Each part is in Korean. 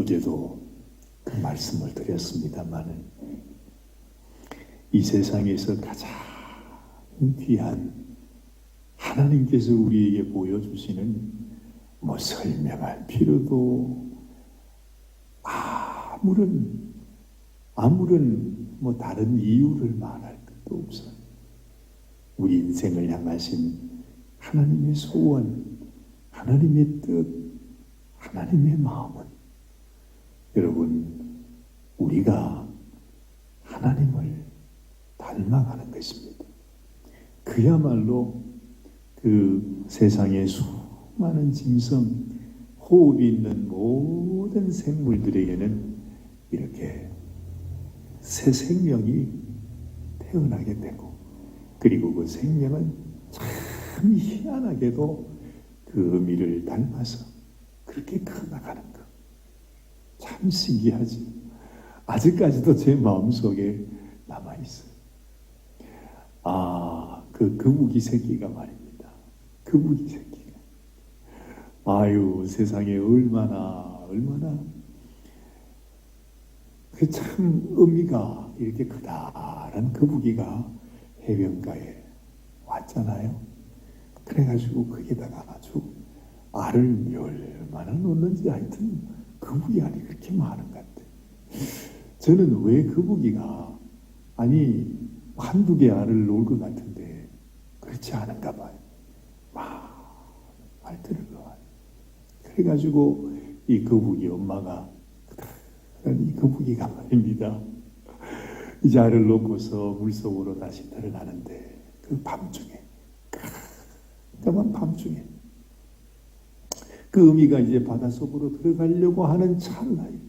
어제도 그 말씀을 드렸습니다마는 이 세상에서 가장 귀한 하나님께서 우리에게 보여주시는 설명할 필요도 아무런 다른 이유를 말할 것도 없어요. 우리 인생을 향하신 하나님의 소원, 하나님의 뜻, 하나님의 마음은 여러분, 우리가 하나님을 닮아가는 것입니다. 그야말로 그 세상의 수많은 짐승, 호흡이 있는 모든 생물들에게는 이렇게 새 생명이 태어나게 되고, 그리고 그 생명은 참 희한하게도 그 의미를 닮아서 그렇게 커나가는 것. 참 신기하지. 아직까지도 제 마음속에 남아있어요. 그 거북이 새끼가 말입니다. 거북이 새끼가. 세상에 얼마나 그 참 의미가 이렇게 크다란 거북이가 해변가에 왔잖아요. 그래가지고 거기다가 아주 알을 얼마나 놓는지 하여튼 거북이 알이 그렇게 많은 것 같아요. 저는 왜 거북이가 한두 개 알을 놓을 것 같은데 그렇지 않은가 봐요. 알들을 놓아요. 그래가지고 이 거북이 엄마가 이 거북이가 말입니다. 이제 알을 놓고서 물속으로 다시 들어가는데 그 밤중에 깜깜한 밤중에 그 어미가 이제 바닷속으로 들어가려고 하는 찰나에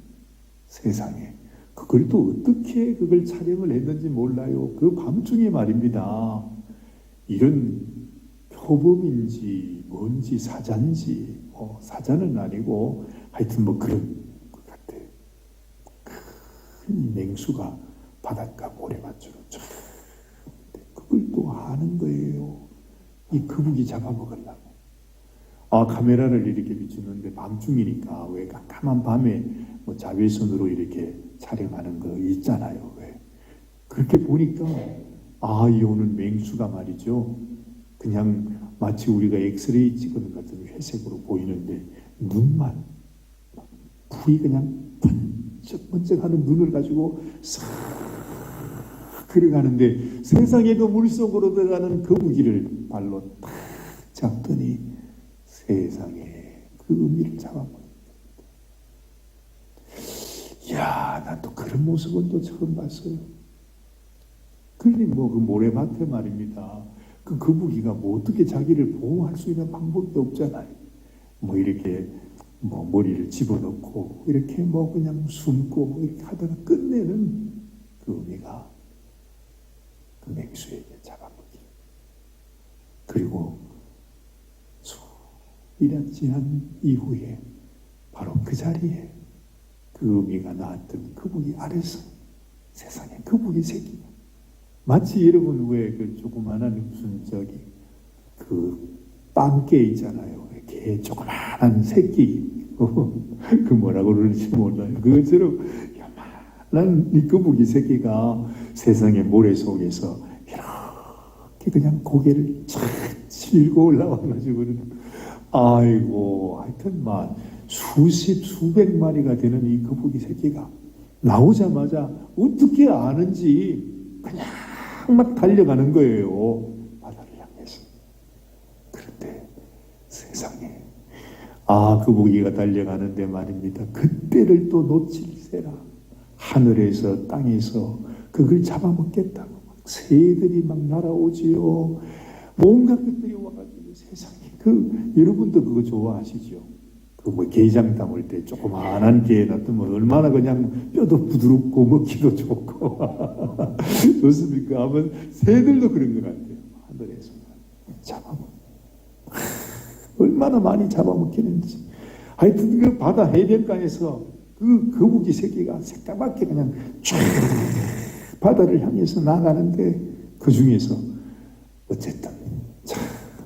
세상에 그걸 또 어떻게 그걸 촬영을 했는지 몰라요. 그 밤중에 말입니다. 이런 표범인지 뭔지 사자인지 사자는 아니고 하여튼 그런 것 같아요. 큰 맹수가 바닷가 모래밭으로 쫙 그걸 또 하는 거예요. 이 거북이 잡아먹으려고. 카메라를 이렇게 비추는데 밤중이니까 왜 깜깜한 밤에 자외선으로 이렇게 촬영하는 거 있잖아요. 왜 그렇게 보니까 이 오는 맹수가 말이죠. 그냥 마치 우리가 엑스레이 찍은 것 같은 회색으로 보이는데 눈만 불이 그냥 번쩍번쩍하는 눈을 가지고 싹 걸어가는데 세상에 그 물속으로 들어가는 거북이를 발로 탁 잡더니 세상에 그 의미를 잡아버립니다. 난 또 그런 모습은 또 처음 봤어요. 그러니 그 모래밭에 말입니다. 그 거북이가 어떻게 자기를 보호할 수 있는 방법도 없잖아요. 이렇게 머리를 집어넣고 이렇게 그냥 숨고 이렇게 하다가 끝내는 그 의미가 그 맹수에게 잡아먹기. 그리고 수일이 지난 이후에 바로 그 자리에 그 의미가 나왔던 거북이 아래서 세상에 거북이 새끼가 마치 여러분 왜 그 조그만한 그 빵개 있잖아요. 개 조그만한 새끼 그 뭐라고 그러는지 몰라요. 그것처럼 요만한 이 거북이 새끼가 세상의 모래 속에서 이렇게 그냥 고개를 착 치고 올라와가지고는 하여튼 수백 마리가 되는 이 거북이 새끼가 나오자마자 어떻게 아는지 그냥 막 달려가는 거예요. 바다를 향해서. 그런데 세상에 거북이가 달려가는데 말입니다. 그때를 또 놓칠세라. 하늘에서 땅에서 그걸 잡아먹겠다고 새들이 막 날아오지요. 온갖 것들이 와가지고 세상에 여러분도 그거 좋아하시죠? 게장 담을 때 조그만한 게 놔두면 얼마나 그냥 뼈도 부드럽고 먹기도 좋고 좋습니까? 하면 새들도 그런 것 같아요. 하늘에서 잡아먹 얼마나 많이 잡아먹히는지. 하여튼 그 바다 해변가에서 그 거북이 새끼가 새까맣게 그냥 쫙 바다를 향해서 나가는데 그 중에서 어쨌든 참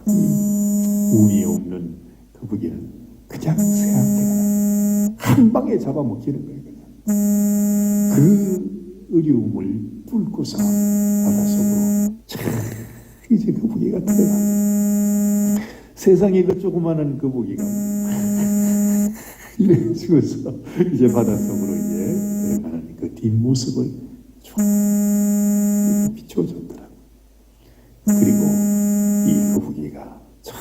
운이 없는 거북이는 그냥 새한테 그냥 한 방에 잡아먹히는 거예요. 그냥 그 어려움을 뚫고서 바닷속으로 이제 거북이가 들어가. 세상에 그 조그마한 거북이가 이래지고서 이제 바닷속으로 이제 들어가는 그 뒷모습을 쭉 비춰줬더라고. 그리고 이 거북이가 저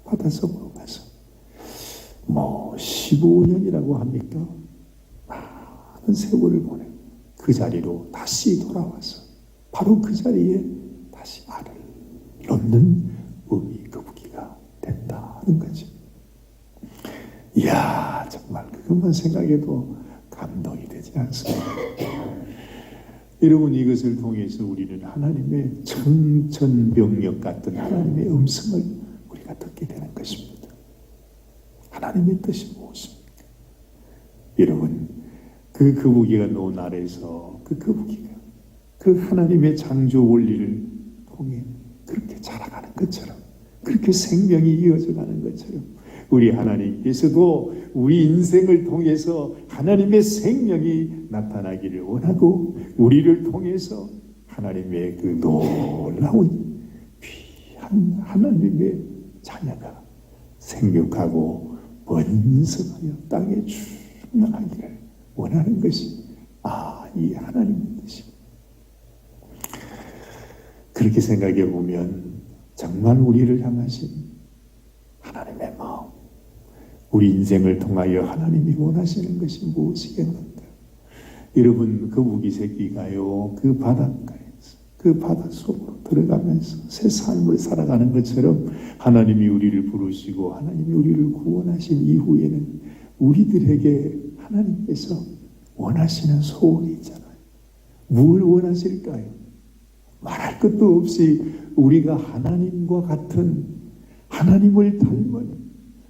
바닷속으로 가서 뭐 15년이라고 합니까? 많은 세월을 보내고 그 자리로 다시 돌아와서 바로 그 자리에 다시 알을 놓는 어미 거북이가 됐다는 거죠. 이야, 정말 그것만 생각해도 감동이 되지 않습니까? 여러분, 이것을 통해서 우리는 하나님의 청천벽력 같은 하나님의 음성을 우리가 듣게 되는 것입니다. 하나님의 뜻이 무엇입니까? 여러분, 그 거북이가 놓은 아래에서 그 거북이가 그 하나님의 창조 원리를 통해 그렇게 자라가는 것처럼, 그렇게 생명이 이어져 가는 것처럼 우리 하나님께서도 우리 인생을 통해서 하나님의 생명이 나타나기를 원하고, 우리를 통해서 하나님의 그 놀라운 귀한 하나님의 자녀가 생육하고 번성하여 땅에 충만하기를 원하는 것이 이 하나님의 뜻입니다. 그렇게 생각해 보면 정말 우리를 향하신 하나님의 마음, 우리 인생을 통하여 하나님이 원하시는 것이 무엇이겠는가? 여러분, 거북이 새끼가요, 그 바닷가에서, 그 바닷속으로 들어가면서 새 삶을 살아가는 것처럼 하나님이 우리를 부르시고 하나님이 우리를 구원하신 이후에는 우리들에게 하나님께서 원하시는 소원이 있잖아요. 뭘 원하실까요? 말할 것도 없이 우리가 하나님과 같은, 하나님을 닮은,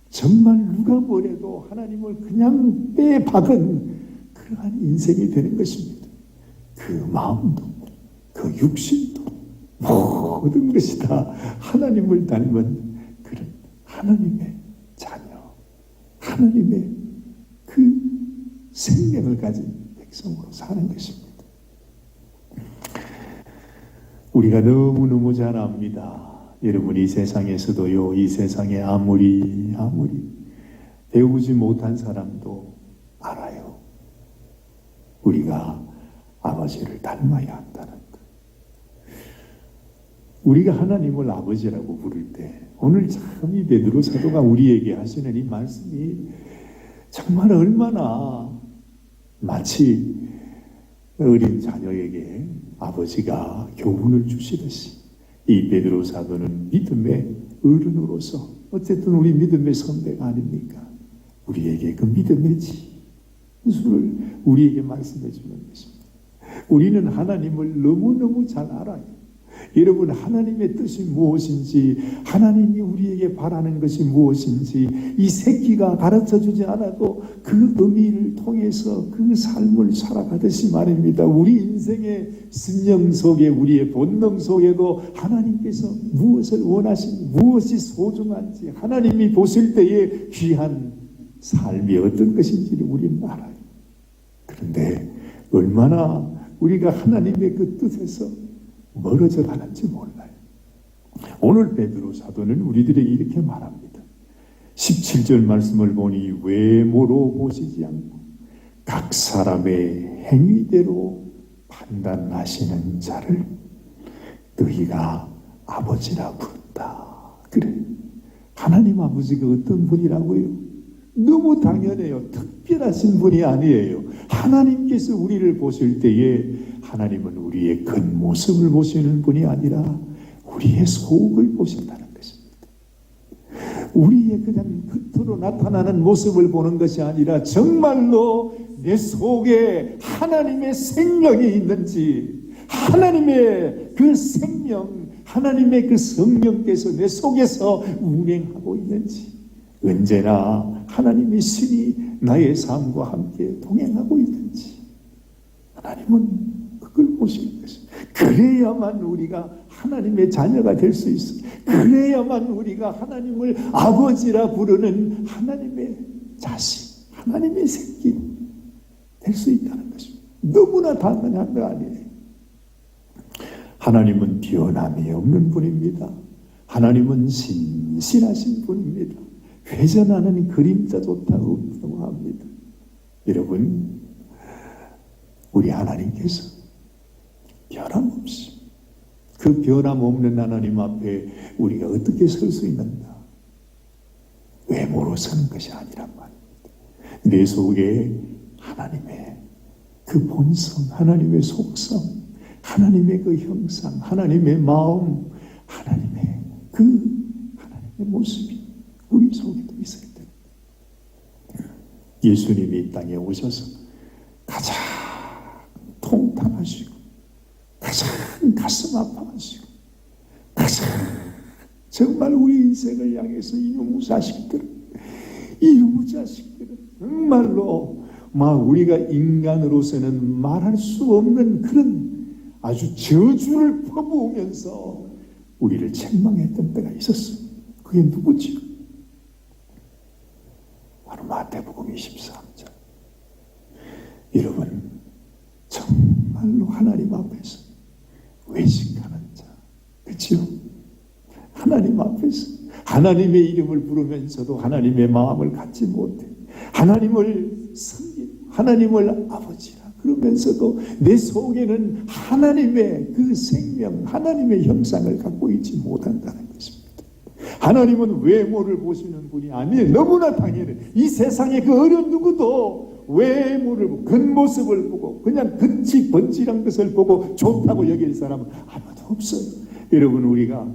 정말 누가 뭐래도 하나님을 그냥 빼박은 그러한 인생이 되는 것입니다. 그 마음도, 그 육신도, 모든 것이 다 하나님을 닮은 그런 하나님의 자녀, 하나님의 그 생명을 가진 백성으로 사는 것입니다. 우리가 너무너무 잘 압니다. 여러분, 이 세상에서도요, 이 세상에 아무리 배우지 못한 사람도 알아요. 우리가 아버지를 닮아야 한다는 것. 우리가 하나님을 아버지라고 부를 때, 오늘 참 이 베드로 사도가 우리에게 하시는 이 말씀이 정말 얼마나 마치 어린 자녀에게 아버지가 교훈을 주시듯이, 이 베드로 사도는 믿음의 어른으로서 어쨌든 우리 믿음의 선배가 아닙니까? 우리에게 그 믿음의 진수를 우리에게 말씀해 주는 것입니다. 우리는 하나님을 너무너무 잘 알아요. 여러분, 하나님의 뜻이 무엇인지, 하나님이 우리에게 바라는 것이 무엇인지 이 새끼가 가르쳐주지 않아도 그 의미를 통해서 그 삶을 살아가듯이 말입니다. 우리 인생의 심령 속에, 우리의 본능 속에도 하나님께서 무엇을 원하시니, 무엇이 소중한지, 하나님이 보실 때의 귀한 삶이 어떤 것인지를 우리는 알아요. 그런데 얼마나 우리가 하나님의 그 뜻에서 멀어져 가는지 몰라요. 오늘 베드로 사도는 우리들에게 이렇게 말합니다. 17절 말씀을 보니 외모로 보시지 않고 각 사람의 행위대로 판단하시는 자를 너희가 아버지라 부른다. 그래, 하나님 아버지가 어떤 분이라고요? 너무 당연해요. 특별하신 분이 아니에요. 하나님께서 우리를 보실 때에 하나님은 우리의 겉모습을 보시는 분이 아니라 우리의 속을 보신다는 것입니다. 우리의 그냥 겉으로 나타나는 모습을 보는 것이 아니라 정말로 내 속에 하나님의 생명이 있는지, 하나님의 그 생명, 하나님의 그 성령께서 내 속에서 운행하고 있는지, 언제나 하나님의 신이 나의 삶과 함께 동행하고 있는지 하나님은 그걸 보시는 것입니다. 그래야만 우리가 하나님의 자녀가 될 수 있어요. 그래야만 우리가 하나님을 아버지라 부르는 하나님의 자식, 하나님의 새끼 될 수 있다는 것입니다. 너무나 당연한 거 아니에요. 하나님은 변함이 없는 분입니다. 하나님은 신실하신 분입니다. 회전하는 그림자조차 없다고 합니다. 여러분, 우리 하나님께서 변함없이 그 변함없는 하나님 앞에 우리가 어떻게 설 수 있는가? 외모로 서는 것이 아니란 말입니다. 내 속에 하나님의 그 본성, 하나님의 속성, 하나님의 그 형상, 하나님의 마음, 하나님의 모습이 우리 속에도 있어야 됩니다. 예수님이 이 땅에 오셔서 가장 통탄하시고 가장 가슴 아파하시고 가장 정말 우리 인생을 향해서 이놈의 자식들은 정말로 우리가 인간으로서는 말할 수 없는 그런 아주 저주를 퍼부으면서 우리를 책망했던 때가 있었어요. 그게 누구지요? 바로 마태복음 23장. 여러분, 정말로 하나님 앞에서 외식하는 자, 그렇죠? 하나님 앞에서 하나님의 이름을 부르면서도 하나님의 마음을 갖지 못해 하나님을 섬기고 하나님을 아버지라 그러면서도 내 속에는 하나님의 그 생명, 하나님의 형상을 갖고 있지 못한다는 것입니다. 하나님은 외모를 보시는 분이 아니에요. 너무나 당연해. 이 세상에 그 어려운 누구도 외모를 보고 겉모습을 보고 그냥 겉이 번지란 것을 보고 좋다고 여길 사람은 아무도 없어요. 여러분, 우리가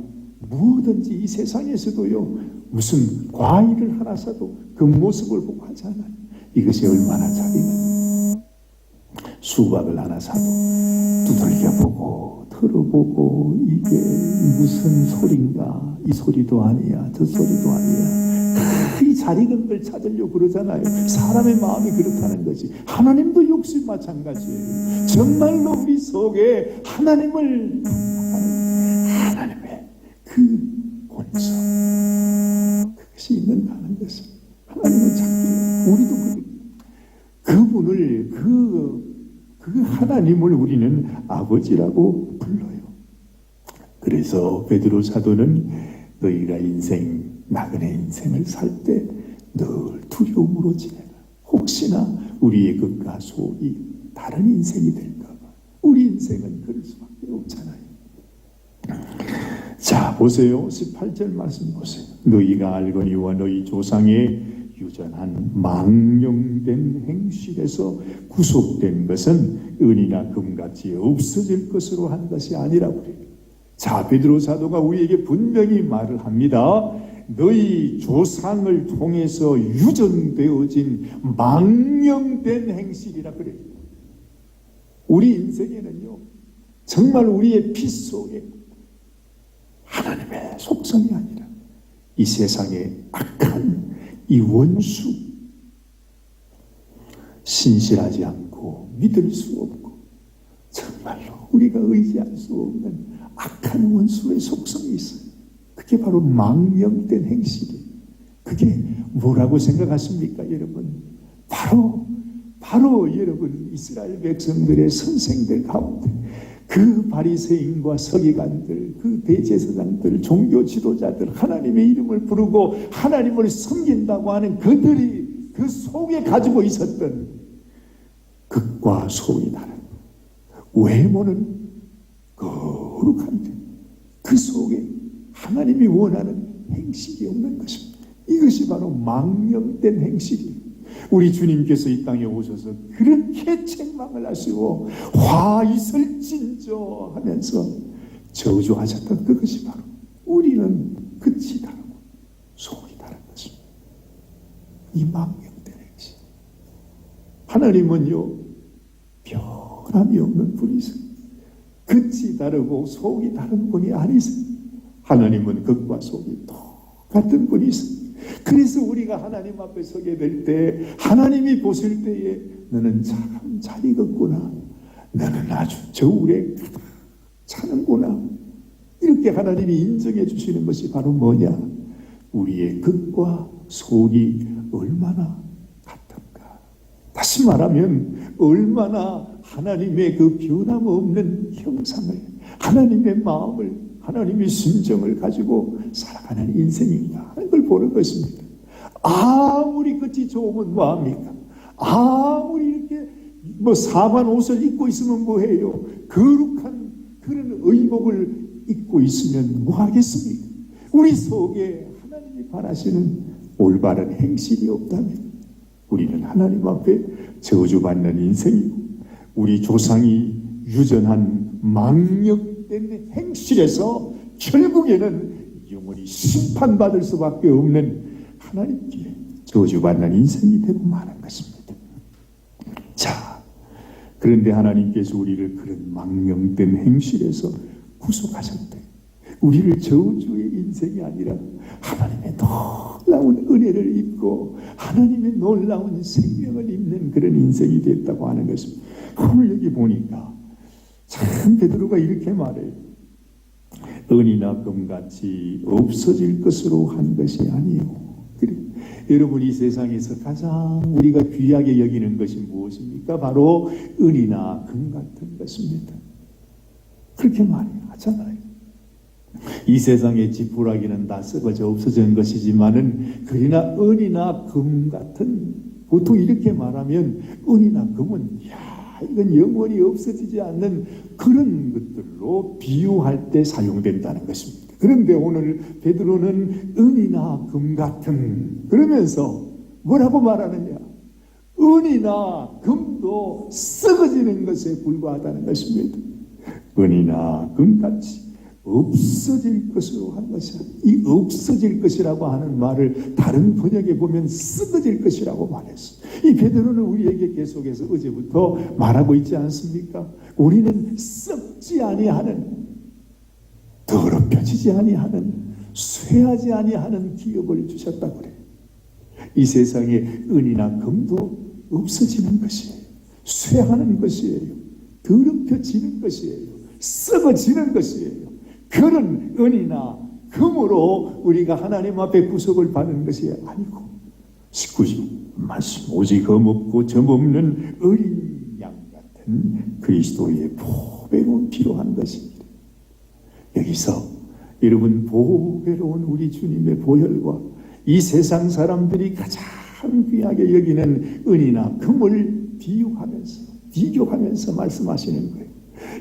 무엇든지 이 세상에서도요, 무슨 과일을 하나 사도 겉모습을 보고 하잖아요. 이것이 얼마나 자비가. 수박을 하나 사도 두들겨보고 털어보고 이게 무슨 소린가, 이 소리도 아니야 저 소리도 아니야, 이 잘 익은 걸 찾으려고 그러잖아요. 사람의 마음이 그렇다는 거지. 하나님도 역시 마찬가지예요. 정말로 우리 속에 하나님의 그 본성, 그것이 있는다는 것은 하나님은 자기 우리도 그분을 그 하나님을 우리는 아버지라고 불러요. 그래서 베드로 사도는 너희가 나그네 인생을 살 때 늘 두려움으로 지내라. 혹시나 우리의 것과 속이 다른 인생이 될까봐. 우리 인생은 그럴 수밖에 없잖아요. 자, 보세요. 18절 말씀 보세요. 너희가 알거니와 너희 조상의 유전한 망령된 행실에서 구속된 것은 은이나 금같이 없어질 것으로 한 것이 아니라고 그래요. 자, 베드로 사도가 우리에게 분명히 말을 합니다. 너희 조상을 통해서 유전되어진 망령된 행실이라 그래요. 우리 인생에는요, 정말 우리의 피 속에 하나님의 속성이 아니라 이 세상의 악한 이 원수, 신실하지 않고 믿을 수 없고 정말로 우리가 의지할 수 없는 악한 원수의 속성이 있어요. 그게 바로 망령된 행실이에요. 그게 뭐라고 생각하십니까, 여러분? 바로 여러분, 이스라엘 백성들의 선생들 가운데 그 바리새인과 서기관들, 그 대제사장들, 종교 지도자들, 하나님의 이름을 부르고 하나님을 섬긴다고 하는 그들이 그 속에 가지고 있었던 극과 속이 다른 외모는 거룩한데 그 속에 하나님이 원하는 행실이 없는 것입니다. 이것이 바로 망령된 행실이에요. 우리 주님께서 이 땅에 오셔서 그렇게 책망을 하시고 화 있을진저 하면서 저주하셨던 그것이 바로 우리는 끝이 다르고 속이 다른 것입니다. 이 망령된 행실. 하나님은요, 변함이 없는 분이세요. 끝이 다르고 속이 다른 분이 아니세요. 하나님은 끝과 속이 똑같은 분이세요. 그래서 우리가 하나님 앞에 서게 될 때 하나님이 보실 때에 너는 참 잘 익었구나, 너는 아주 저울에 차는구나, 이렇게 하나님이 인정해 주시는 것이 바로 뭐냐? 우리의 끝과 속이 얼마나 같은가. 다시 말하면 얼마나 하나님의 그 변함없는 형상을, 하나님의 마음을, 하나님의 심정을 가지고 살아가는 인생인가 하는 걸 보는 것입니다. 아무리 끝이 좋으면 뭐합니까? 아무리 이렇게 사관 옷을 입고 있으면 뭐해요? 거룩한 그런 의복을 입고 있으면 뭐하겠습니까? 우리 속에 하나님이 바라시는 올바른 행실이 없다면 우리는 하나님 앞에 저주받는 인생이고, 우리 조상이 유전한 망령된 행실에서 결국에는 영원히 심판받을 수밖에 없는 하나님께 저주받는 인생이 되고 마는 것입니다. 자, 그런데 하나님께서 우리를 그런 망령된 행실에서 구속하셨대. 우리를 저주의 인생이 아니라 하나님의 놀라운 은혜를 입고 하나님의 놀라운 생명을 입는 그런 인생이 됐다고 하는 것입니다. 오늘 여기 보니까 참 베드로가 이렇게 말해요. 은이나 금같이 없어질 것으로 한 것이 아니요. 그래. 여러분, 이 세상에서 가장 우리가 귀하게 여기는 것이 무엇입니까? 바로 은이나 금 같은 것입니다. 그렇게 말하잖아요. 이 세상의 지푸라기는 다 썩어져 없어진 것이지만은 그러나 은이나 금 같은, 보통 이렇게 말하면 은이나 금은 이건 영원히 없어지지 않는 그런 것들로 비유할 때 사용된다는 것입니다. 그런데 오늘 베드로는 은이나 금 같은, 그러면서 뭐라고 말하느냐? 은이나 금도 썩어지는 것에 불과하다는 것입니다. 은이나 금같이 없어질 것으로 한 것이야. 이 없어질 것이라고 하는 말을 다른 번역에 보면 썩어질 것이라고 말했어. 이 베드로는 우리에게 계속해서 어제부터 말하고 있지 않습니까? 우리는 썩지 아니하는, 더럽혀지지 아니하는, 쇠하지 아니하는 기업을 주셨다고 그래. 이 세상에 은이나 금도 없어지는 것이에요. 쇠하는 것이에요. 더럽혀지는 것이에요. 썩어지는 것이에요. 그런 은이나 금으로 우리가 하나님 앞에 구속을 받는 것이 아니고 19절 말씀, 오직 흠없고 점없는 어린 양 같은 그리스도의 보배로운 필요한 것입니다. 여기서 여러분, 보배로운 우리 주님의 보혈과 이 세상 사람들이 가장 귀하게 여기는 은이나 금을 비교하면서 말씀하시는 거예요.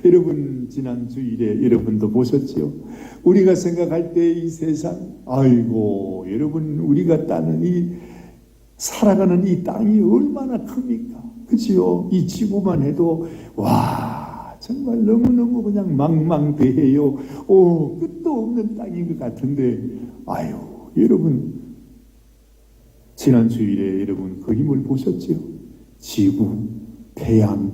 여러분, 지난 주일에 여러분도 보셨죠? 우리가 생각할 때 이 세상, 아이고, 여러분, 우리가 살아가는 이 땅이 얼마나 큽니까? 그치요? 이 지구만 해도, 와, 정말 너무너무 그냥 망망대해요. 끝도 없는 땅인 것 같은데, 아유, 여러분, 지난 주일에 여러분 그림을 보셨죠? 지구, 태양,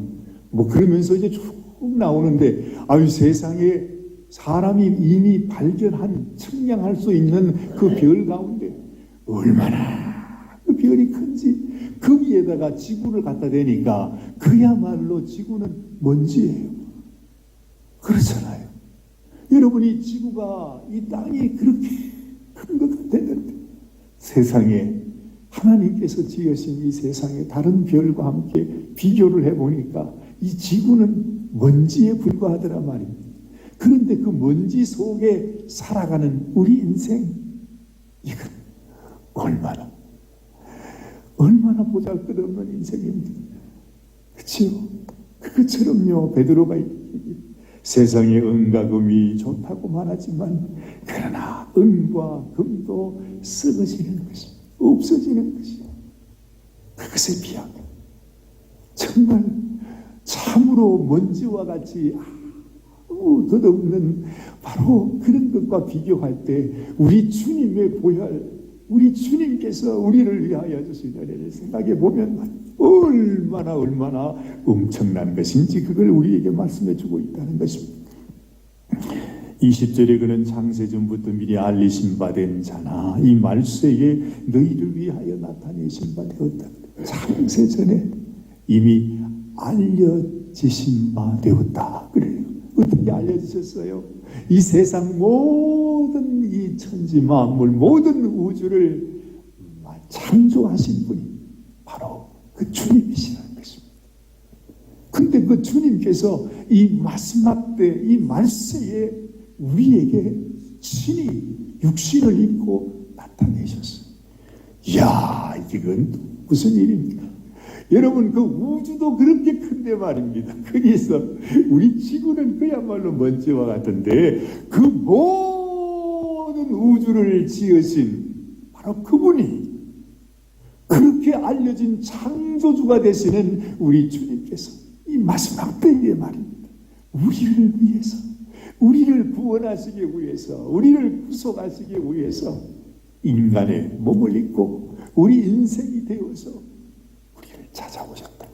그러면서 이제 쭉 나오는데, 세상에 사람이 이미 발견한, 측량할 수 있는 그 별 가운데 얼마나 그 별이 큰지, 거기에다가 지구를 갖다 대니까 그야말로 지구는 먼지예요. 그렇잖아요. 여러분이 지구가, 이 땅이 그렇게 큰 것 같았는데 세상에 하나님께서 지으신 이 세상의 다른 별과 함께 비교를 해보니까 이 지구는 먼지에 불과하더라 말입니다. 그런데 그 먼지 속에 살아가는 우리 인생, 이건 얼마나 보잘것없는 인생입니다. 그렇죠? 그것처럼요, 베드로가 세상의 은과 금이 좋다고 말하지만 그러나 은과 금도 썩어지는 것입니다. 없어지는 것이에요. 그것에 비하면 정말 참으로 먼지와 같이 아무 덧없는 바로 그런 것과 비교할 때 우리 주님의 보혈, 우리 주님께서 우리를 위하여 주신 은혜를 생각해 보면 얼마나 엄청난 것인지 그걸 우리에게 말씀해 주고 있다는 것입니다. 20절에 그는 창세전부터 미리 알리신 바 된 자나 이 말세에 너희를 위하여 나타내신 바 되었다. 창세전에 이미 알려지신 바 되었다. 그래요. 어떻게 알려지셨어요? 이 세상 모든 이 천지 만물, 모든 우주를 창조하신 분이 바로 그 그 주님이시라는 것입니다. 근데 그 주님께서 이 마지막 때 이 말세에 우리에게 친히 육신을 입고 나타내셨어요. 이야, 이건 무슨 일입니까? 여러분, 그 우주도 그렇게 큰데 말입니다. 그래서 우리 지구는 그야말로 먼지와 같은데 그 모든 우주를 지으신 바로 그분이, 그렇게 알려진 창조주가 되시는 우리 주님께서 이 마지막 때에 말입니다, 우리를 위해서, 우리를 구원하시기 위해서, 우리를 구속하시기 위해서 인간의 몸을 입고 우리 인생이 되어서 우리를 찾아오셨다고.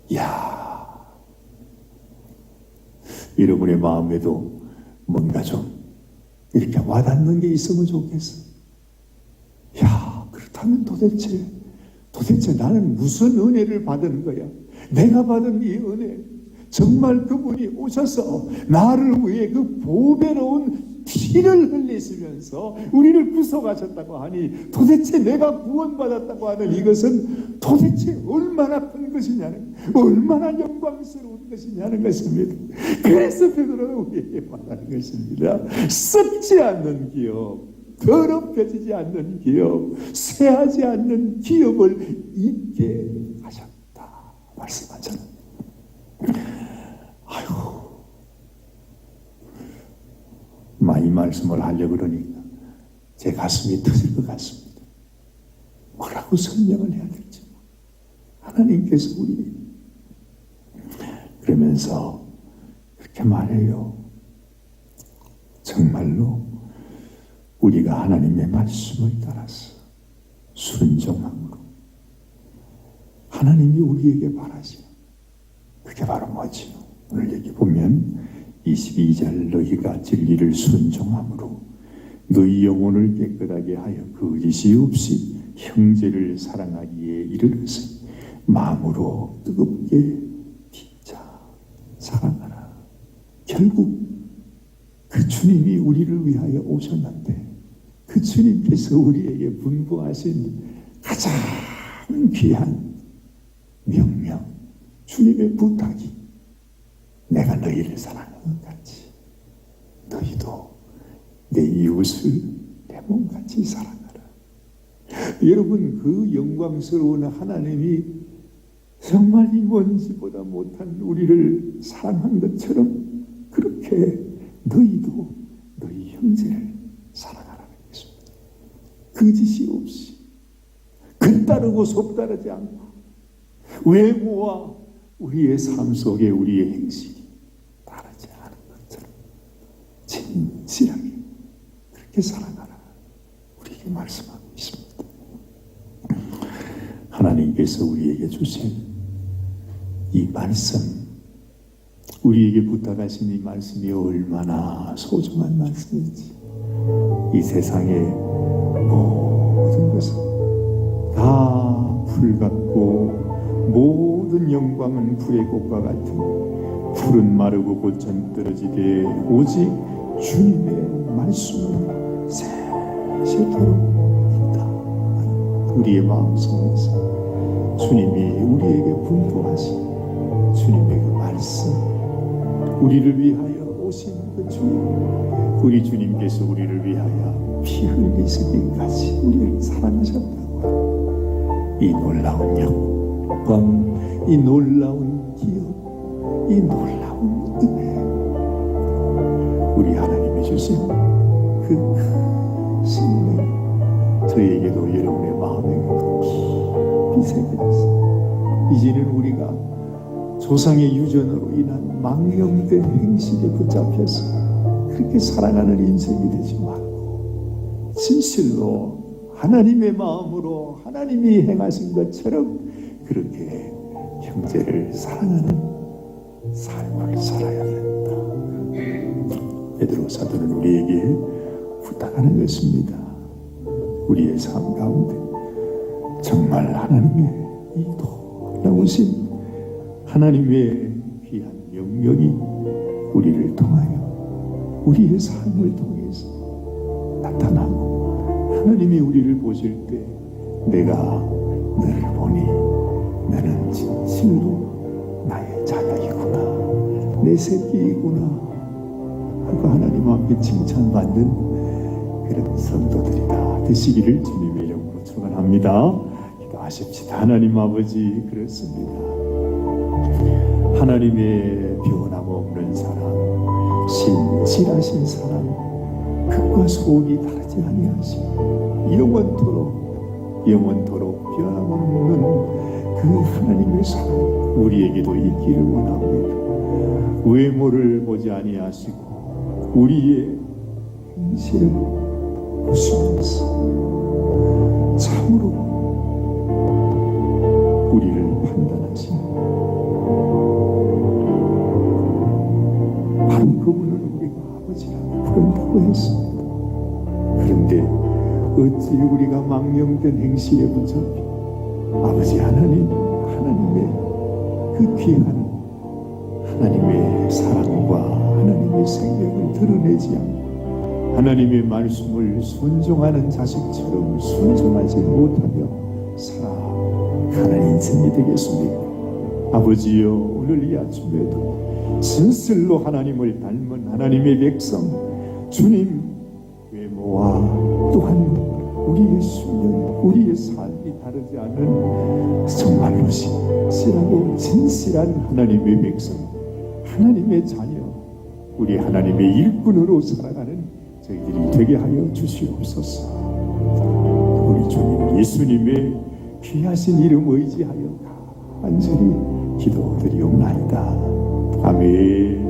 이야, 여러분의 마음에도 뭔가 좀 이렇게 와닿는 게 있으면 좋겠어. 야, 그렇다면 도대체 나는 무슨 은혜를 받은 거야? 내가 받은 이 은혜, 정말 그분이 오셔서 나를 위해 그 보배로운 피를 흘리시면서 우리를 구속하셨다고 하니, 도대체 내가 구원받았다고 하는 이것은 도대체 얼마나 큰 것이냐는, 얼마나 영광스러운 것이냐는 것입니다. 그래서 베드로는 우리에게 말하는 것입니다. 썩지 않는 기업, 더럽혀지지 않는 기업, 쇠하지 않는 기업을 입게 하셨다 말씀하잖아요. 아이고, 많이 말씀을 하려고 그러니까 제 가슴이 터질 것 같습니다. 뭐라고 설명을 해야 될지. 하나님께서 우리 그러면서 그렇게 말해요. 정말로 우리가 하나님의 말씀을 따라서 순종함으로 하나님이 우리에게 바라시는 그게 바로 뭐지요? 오늘 여기 보면 22절, 너희가 진리를 순종함으로 너희 영혼을 깨끗하게 하여 거짓이 없이 형제를 사랑하기에 이르렀으니 마음으로 뜨겁게 진짜 사랑하라. 결국 그 주님이 우리를 위하여 오셨는데 그 주님께서 우리에게 분부하신 가장 귀한 명령, 주님의 부탁이 내가 너희를 사랑하는 것 같이 너희도 내 이웃을 내 몸같이 사랑하라. 여러분, 그 영광스러운 하나님이 정말 이 먼지보다 못한 우리를 사랑한 것처럼 그렇게 너희도 너희 형제를 사랑하라는 것입니다. 거짓이 없이, 겉따르고 속따르지 않고, 외모와 우리의 삶 속에 우리의 행실이 다르지 않은 것처럼 진실하게 그렇게 사랑하라, 우리에게 말씀하고 있습니다. 하나님께서 우리에게 주신 이 말씀, 우리에게 부탁하신 이 말씀이 얼마나 소중한 말씀인지, 이 세상의 모든 것은 다 풀 같고 모든 영광은 불의 꽃과 같으니 풀은 마르고 꽃은 떨어지되 오직 주님의 말씀은 세세토록 있다. 우리의 마음속에서 주님이 우리에게 분부하신 주님의 그 말씀, 우리를 위하여 오신 그 주님, 우리 주님께서 우리를 위하여 피 흘리시기까지 우리를 사랑하셨다고 하는 이 놀라운 영광, 이 놀라운 기업, 이 놀라운 은혜, 우리 하나님이 주신 그 크신 은혜, 저에게도 여러분의 마음에게도 깊이 새겨졌습니다. 이제는 우리가 조상의 유전으로 인한 망령된 행실에 붙잡혀서 그렇게 살아가는 인생이 되지 말고 진실로 하나님의 마음으로 하나님이 행하신 것처럼 그렇게 형제를 사랑하는 삶을 살아야 된다. 베드로 사도는 우리에게 부탁하는 것입니다. 우리의 삶 가운데 정말 하나님의 이 놀라우신 하나님의 귀한 명령이 우리를 통하여 우리의 삶을 통해서 나타나고, 하나님이 우리를 보실 때 내가 너를 보니 너는 진실로 나의 자녀이구나, 내 새끼이구나 하고 하나님 앞에 칭찬받는 그런 성도들이다 되시기를 주님의 이름으로 축원합니다. 기도하십시다. 하나님 아버지, 그렇습니다. 하나님의 변함없는 사랑, 신실하신 사랑, 극과 속이 다르지 아니하시고 영원토록 변함없는 그 하나님의 사랑 우리에게도 있기를 원합니다. 외모를 보지 아니하시고 우리의 행실을 보시면서 참으로 우리를 판단하시는 바로 그분을 우리가 아버지라고 부른다고 했습니다. 그런데 어찌 우리가 망령된 행실에 붙잡혀 아버지 하나님의 그 귀한 하나님의 사랑과 하나님의 생명을 드러내지 않고 하나님의 말씀을 순종하는 자식처럼 순종하지 못하며 살아가는 인생이 되겠습니까? 아버지여, 오늘 이 아침에도 진실로 하나님을 닮은 하나님의 백성 주님 외모와 또한 우리의 수명, 우리의 삶이 다르지 않은 정말로 신실하고 진실한 하나님의 백성, 하나님의 자녀, 우리 하나님의 일꾼으로 살아가는 저희들이 되게 하여 주시옵소서. 우리 주님 예수님의 귀하신 이름 의지하여 간절히 기도드리옵나이다. 아멘.